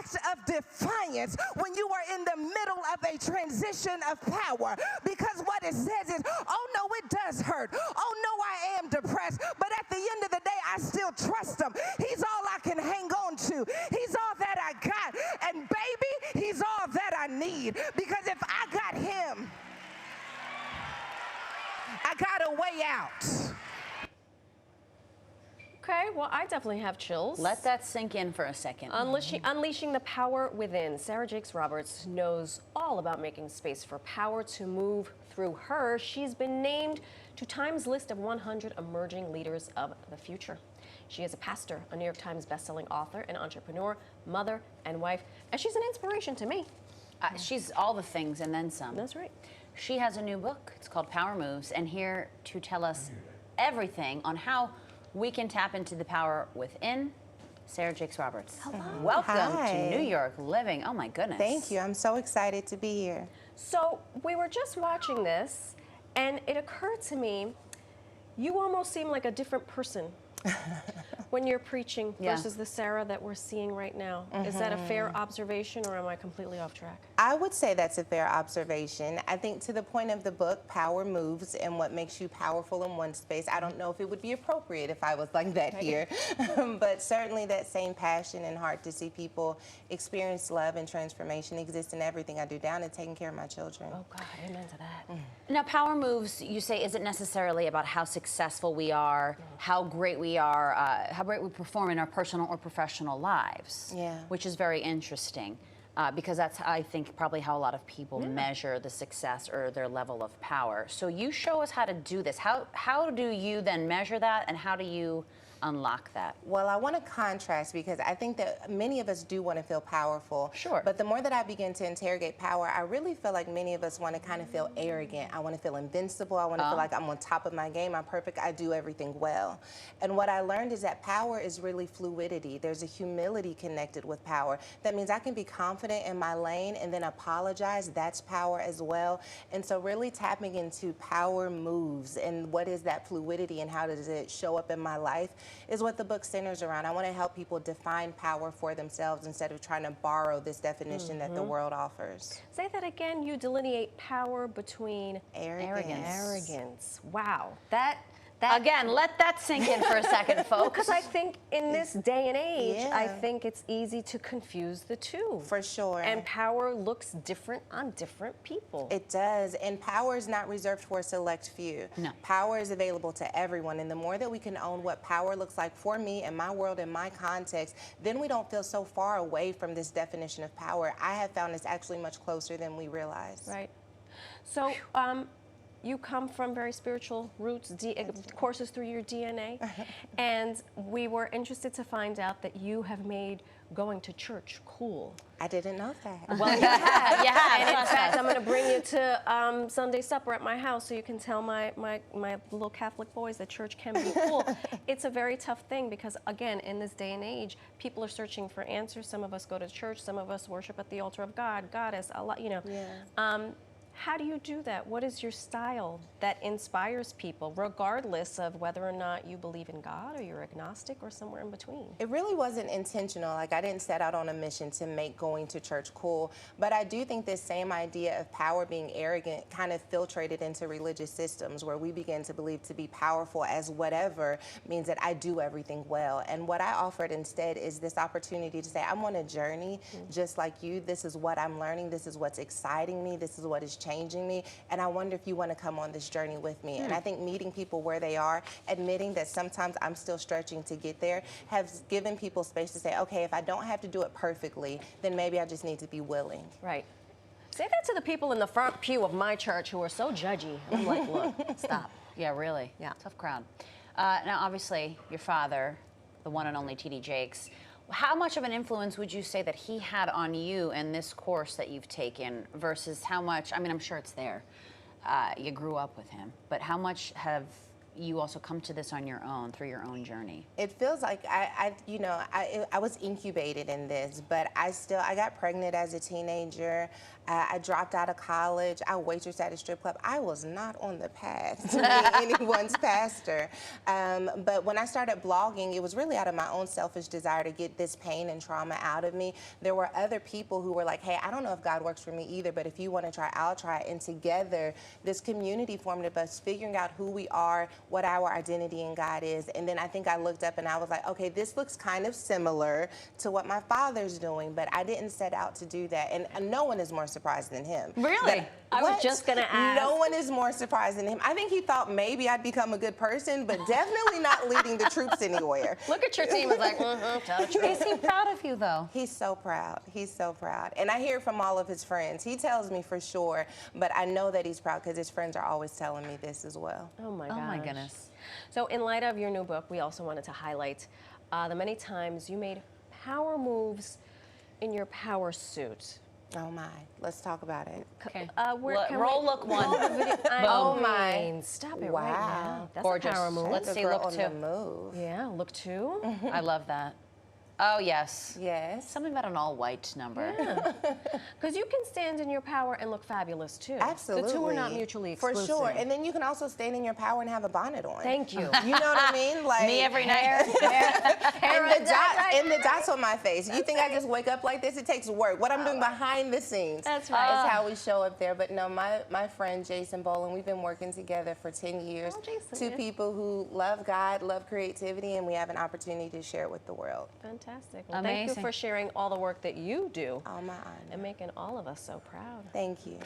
act of defiance when you are in the middle of a transition of power. Because what it says is, oh no, it does hurt. Oh no, I am depressed. But at the end of the day, I still trust him. He's all I can hang on to. He's all that I got. And baby, he's all that I need. Because if I got him, I got a way out. Okay, well, I definitely have chills. Let that sink in for a second. Unleashing the power within. Sarah Jakes Roberts knows all about making space for power to move through her. She's been named to Time's list of 100 emerging leaders of the future. She is a pastor, a New York Times bestselling author, an entrepreneur, mother, and wife, and she's an inspiration to me. She's all the things and then some. That's right. She has a new book. It's called Power Moves, and here to tell us everything on how we can tap into the power within, Sarah Jakes Roberts. Hello. Welcome Hi. to New York Living. Oh my goodness. Thank you. I'm so excited to be here. So we were just watching this, and it occurred to me, you almost seem like a different person when you're preaching versus the Sarah that we're seeing right now. Is that a fair observation, or am I completely off track? I would say that's a fair observation. I think to the point of the book, Power Moves, and what makes you powerful in one space, I don't know if it would be appropriate if I was like that here. But certainly that same passion and heart to see people experience love and transformation exists in everything I do, down to taking care of my children. Oh God, amen to that. Now, Power Moves, you say, isn't necessarily about how successful we are, how great we are, how great we perform in our personal or professional lives, which is very interesting. Because that's, I think, probably how a lot of people measure the success or their level of power. So you show us how to do this. How do you then measure that, and how do you unlock that? Well, I want to contrast, because I think that many of us do want to feel powerful. Sure. But the more that I begin to interrogate power, I really feel like many of us want to kind of feel arrogant. I want to feel invincible. I want to feel like I'm on top of my game. I'm perfect. I do everything well. And what I learned is that power is really fluidity. There's a humility connected with power. That means I can be confident in my lane and then apologize. That's power as well. And so really tapping into power moves and what is that fluidity and how does it show up in my life is what the book centers around. I want to help people define power for themselves instead of trying to borrow this definition that the world offers. Say that again. You delineate power between arrogance. Wow. That Again, let that sink in for a second, folks. because I think in this day and age, I think it's easy to confuse the two. For sure. And power looks different on different people. It does. And power is not reserved for a select few. No. Power is available to everyone. And the more that we can own what power looks like for me and my world and my context, then we don't feel so far away from this definition of power. I have found it's actually much closer than we realize. Right. So, you come from very spiritual roots, courses through your DNA, and we were interested to find out that you have made going to church cool. I didn't know that. Well, you have. You have. And in fact, I'm going to bring you to Sunday supper at my house so you can tell my little Catholic boys that church can be cool. It's a very tough thing because, again, in this day and age, people are searching for answers. Some of us go to church. Some of us worship at the altar of God, goddess, Allah, you know. Yeah. How do you do that? What is your style that inspires people, regardless of whether or not you believe in God or you're agnostic or somewhere in between? It really wasn't intentional. Like, I didn't set out on a mission to make going to church cool. But I do think this same idea of power being arrogant kind of filtrated into religious systems where we begin to believe to be powerful as whatever means that I do everything well. And what I offered instead is this opportunity to say, I'm on a journey just like you. This is what I'm learning. This is what's exciting me. This is what is changing me, and I wonder if you want to come on this journey with me. And I think meeting people where they are, admitting that sometimes I'm still stretching to get there, has given people space to say, okay, if I don't have to do it perfectly, then maybe I just need to be willing. Right. Say that to the people in the front pew of my church who are so judgy. I'm like, look, stop. Yeah, really. Yeah. Tough crowd. Now, obviously, your father, the one and only T.D. Jakes, how much of an influence would you say that he had on you in this course that you've taken versus how much, I mean, I'm sure it's there, you grew up with him, but how much have you also come to this on your own, through your own journey? It feels like I was incubated in this, but I got pregnant as a teenager. I dropped out of college. I waitressed at a strip club. I was not on the path to be anyone's pastor. But when I started blogging, it was really out of my own selfish desire to get this pain and trauma out of me. There were other people who were like, hey, I don't know if God works for me either, but if you want to try, I'll try. And together, this community formed of us figuring out who we are, what our identity in God is. And then I think I looked up and I was like, okay, this looks kind of similar to what my father's doing, but I didn't set out to do that. And no one is more surprised than him. Really? I was just going to ask. No one is more surprised than him. I think he thought maybe I'd become a good person, but definitely not leading the troops anywhere. Look at your team. It's like, tell the truth. Is he proud of you, though? He's so proud. He's so proud. And I hear from all of his friends. He tells me for sure, but I know that he's proud because his friends are always telling me this as well. Oh my gosh. Oh my goodness. So in light of your new book, we also wanted to highlight the many times you made power moves in your power suit. Oh my, let's talk about it. Okay. Roll look one. Oh my. Stop it Wow. right now. That's Gorgeous. a power move. Let's The see girl look on two. the move. Yeah, look two. I love that. Oh, yes. Yes. Something about an all-white number. Because you can stand in your power and look fabulous too. Absolutely. The two are not mutually exclusive. For sure. And then you can also stand in your power and have a bonnet on. Thank you. You know what I mean? Like Me every night. and the dots on my face. You think I just wake up like this? It takes work. What I'm doing behind the scenes. That's right. Is how we show up there. But no, my friend Jason Boland, we've been working together for 10 years. Oh, Jason, Two yeah. people who love God, love creativity, and we have an opportunity to share it with the world. Fantastic. Well, thank you Amazing. for sharing all the work that you do All my honor. and making all of us so proud. Thank you.